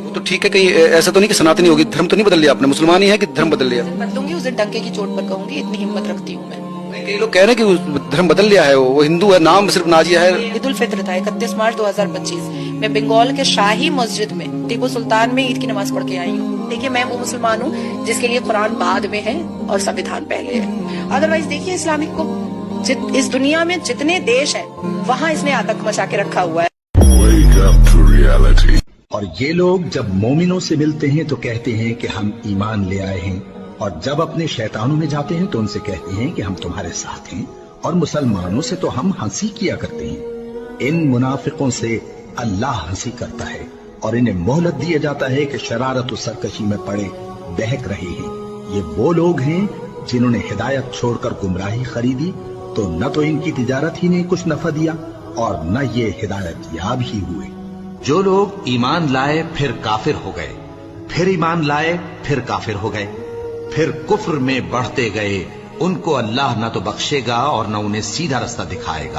तो ठीक है, कहीं ऐसा तो नहीं कि सनातनी होगी, धर्म तो नहीं बदल लिया आपने, मुसलमान ही है कि धर्म बदल लिया? बदलूंगी उस दिन डंके की चोट पर कहूंगी, इतनी हिम्मत रखती हूँ मैं। कई लोग कह रहे हैं कि वो धर्म बदल लिया है, वो हिंदू है, नाम सिर्फ नाजिया है। ईद उल फित्र था 31 मार्च 2025, मैं बंगाल के शाही मस्जिद में टीपू सुल्तान में ईद की नमाज पढ़ के आई हूँ। देखिए, मैं वो मुसलमान हूँ जिसके लिए कुरान बाद में है और संविधान पहले है। अदरवाइज देखिए, इस्लामिक को इस दुनिया में जितने देश हैं वहाँ इसने आतंक मचा के रखा हुआ है। और ये लोग जब मोमिनों से मिलते हैं तो कहते हैं कि हम ईमान ले आए हैं, और जब अपने शैतानों में जाते हैं तो उनसे कहते हैं कि हम तुम्हारे साथ हैं, और मुसलमानों से तो हम हंसी किया करते हैं। इन मुनाफिकों से अल्लाह हंसी करता है और इन्हें मोहलत दिया जाता है कि शरारत और सरकशी में पड़े बहक रहे हैं। ये वो लोग हैं जिन्होंने हिदायत छोड़कर गुमराही खरीदी, तो न तो इनकी तिजारत ही ने कुछ नफा दिया और न ये हिदायत याब ही हुए। जो लोग ईमान लाए फिर काफिर हो गए, फिर ईमान लाए फिर काफिर हो गए, फिर कुफ्र में बढ़ते गए, उनको अल्लाह न तो बख्शेगा और न उन्हें सीधा रास्ता दिखाएगा।